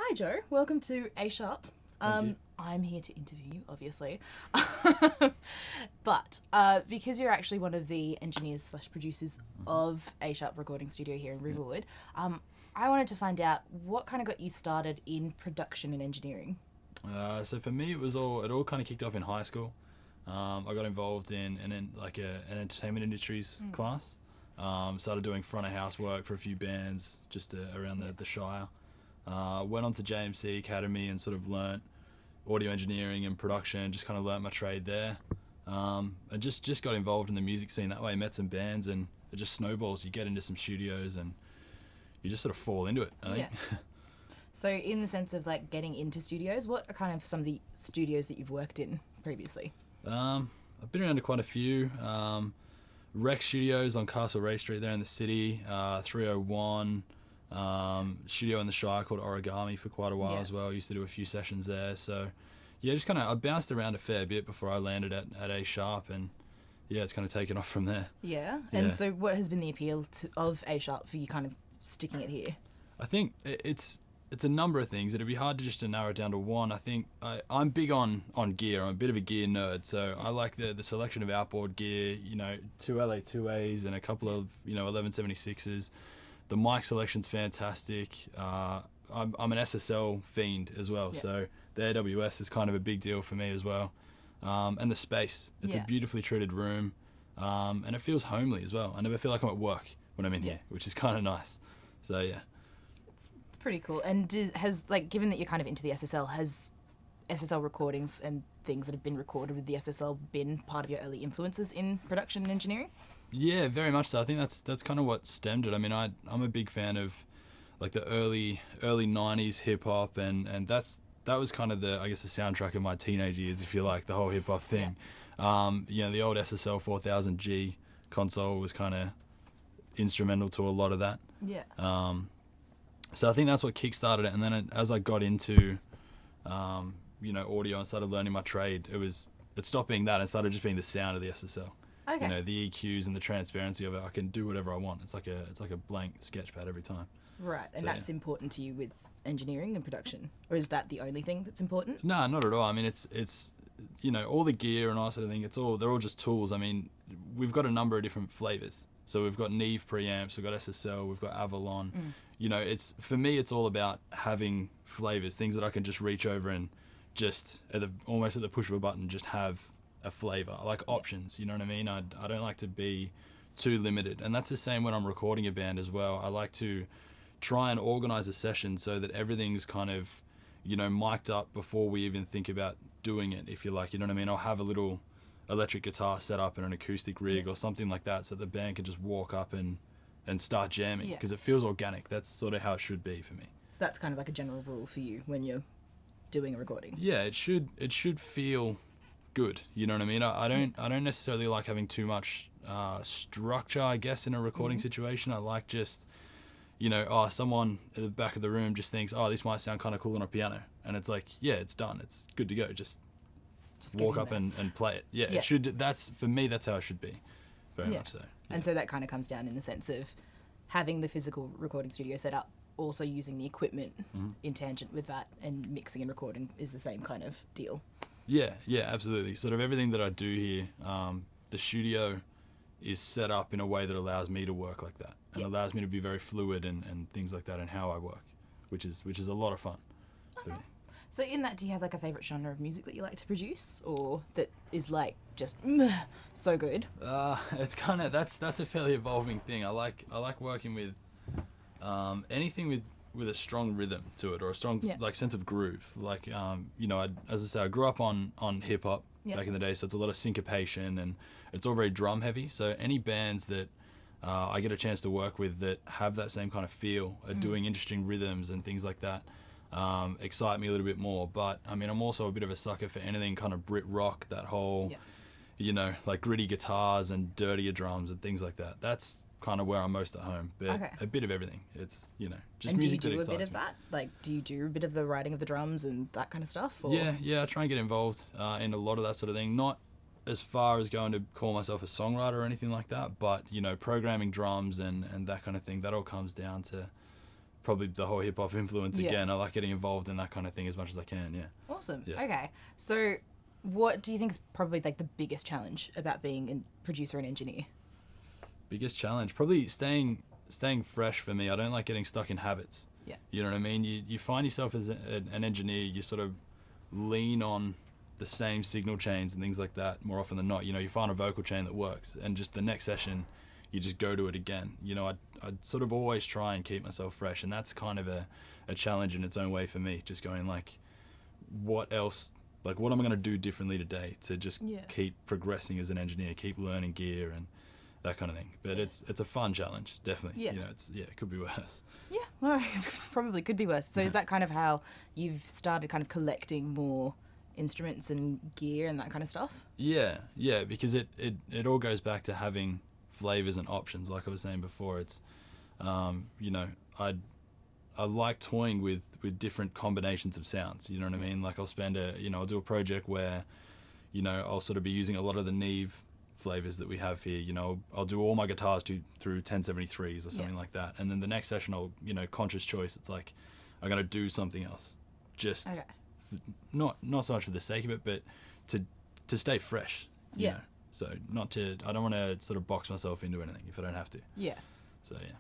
Hi, Joe. Welcome to A Sharp. Thank you. I'm here to interview you, obviously. But because you're actually one of the engineers/producers of A Sharp Recording Studio here in Riverwood, I wanted to find out what kind of got you started in production and engineering. So for me, it all kind of kicked off in high school. I got involved in an entertainment industries class. Started doing front of house work for a few bands just around the Shire. Went on to JMC Academy and sort of learnt audio engineering and production. Just kind of learnt my trade there. And just got involved in the music scene that way. Met some bands and it just snowballs. You get into some studios and you just sort of fall into it, I think. Yeah. So in the sense of like getting into studios, what are kind of some of the studios that you've worked in previously? I've been around to quite a few. Rec Studios on Castlereagh Street there in the city, 301, studio in the Shire called Origami for quite a while as well. I used to do a few sessions there. So yeah, just kind of I bounced around a fair bit before I landed at A Sharp, and yeah, it's kind of taken off from there. Yeah. And so what has been the appeal of A Sharp for you kind of sticking it here? I think it's a number of things. It'd be hard to narrow it down to one. I think I'm big on gear. I'm a bit of a gear nerd, so I like the selection of outboard gear. You know, two LA2As and a couple of 1176s. The mic selection's fantastic. I'm an SSL fiend as well, so the AWS is kind of a big deal for me as well. And the space. It's a beautifully treated room, and it feels homely as well. I never feel like I'm at work when I'm in here, which is kind of nice. So yeah. Pretty cool. And has given that you're kind of into the SSL, has SSL recordings and things that have been recorded with the SSL been part of your early influences in production and engineering? Yeah, very much so. I think that's kind of what stemmed it. I mean, I'm a big fan of like the early 90s hip hop, and that was kind of the soundtrack of my teenage years, if you like, the whole hip hop thing. The old SSL 4000G console was kind of instrumental to a lot of that. Yeah. So I think that's what kickstarted it, and then as I got into, audio and started learning my trade, it stopped being that and started just being the sound of the SSL. Okay. The EQs and the transparency of it. I can do whatever I want. It's like a blank sketch pad every time. Right, and that's important to you with engineering and production, or is that the only thing that's important? No, not at all. I mean, it's all the gear and all that sort of thing. They're all just tools. I mean, we've got a number of different flavors. So we've got Neve preamps, we've got SSL, we've got Avalon. For me, it's all about having flavors, things that I can just reach over and just almost at the push of a button, just have a flavor. I like options, you know what I mean? I don't like to be too limited. And that's the same when I'm recording a band as well. I like to try and organize a session so that everything's kind of, mic'd up before we even think about doing it, if you like, you know what I mean? I'll have a little electric guitar set up and an acoustic rig or something like that so the band can just walk up and start jamming because it feels organic. That's sort of how it should be for me. So that's kind of like a general rule for you when you're doing a recording. Yeah, it should feel good. You know what I mean? I don't necessarily like having too much structure, I guess, in a recording situation. I like just someone at the back of the room just thinks, this might sound kind of cool on a piano, and it's like, yeah, it's done. It's good to go. Just walk up and play it. Yeah, it should. That's for me. That's how it should be. Very much so. Yeah. And so that kind of comes down in the sense of having the physical recording studio set up, also using the equipment in tangent with that, and mixing and recording is the same kind of deal. Yeah, absolutely. Sort of everything that I do here, the studio is set up in a way that allows me to work like that, and allows me to be very fluid and things like that in how I work, which is a lot of fun for me. So in that, do you have like a favourite genre of music that you like to produce, or that is like just so good? It's kind of that's a fairly evolving thing. I like working with anything with a strong rhythm to it, or a strong sense of groove. Like as I say, I grew up on hip hop back in the day, so it's a lot of syncopation and it's all very drum heavy. So any bands that I get a chance to work with that have that same kind of feel, are doing interesting rhythms and things like that, excite me a little bit more. But I mean, I'm also a bit of a sucker for anything kind of Brit rock, that whole like gritty guitars and dirtier drums and things like that. That's kind of where I'm most at home, but a bit of everything. It's just and music do you that do a bit excites of me. that? Like, do you do a bit of the writing of the drums and that kind of stuff? Or? Yeah, I try and get involved in a lot of that sort of thing. Not as far as going to call myself a songwriter or anything like that, but programming drums and that kind of thing. That all comes down to probably the whole hip hop influence Yeah. again. I like getting involved in that kind of thing as much as I can. Yeah. Awesome. Yeah. Okay. So what do you think is probably like the biggest challenge about being a producer and engineer? Biggest challenge, probably staying fresh for me. I don't like getting stuck in habits. Yeah. You know what I mean? You find yourself as an engineer, you sort of lean on the same signal chains and things like that more often than not. You know, you find a vocal chain that works, and just the next session, you just go to it again. You know, I'd sort of always try and keep myself fresh, and that's kind of a challenge in its own way for me. Just going like, what else? Like, what am I going to do differently today to just keep progressing as an engineer, keep learning gear and that kind of thing. But it's a fun challenge, definitely. Yeah. You know, it could be worse. Yeah, well, probably could be worse. So is that kind of how you've started kind of collecting more instruments and gear and that kind of stuff? Yeah, because it all goes back to having flavors and options. Like I was saying before, it's you know, I like toying with different combinations of sounds. You know what I mean? Like I'll I'll do a project where, you know, I'll sort of be using a lot of the Neve flavors that we have here. You know, I'll do all my guitars through 1073s or something like that, and then the next session I'll, you know, conscious choice. It's like I'm gonna do something else, just not so much for the sake of it, but to stay fresh. You know? So I don't want to sort of box myself into anything if I don't have to. Yeah. So yeah.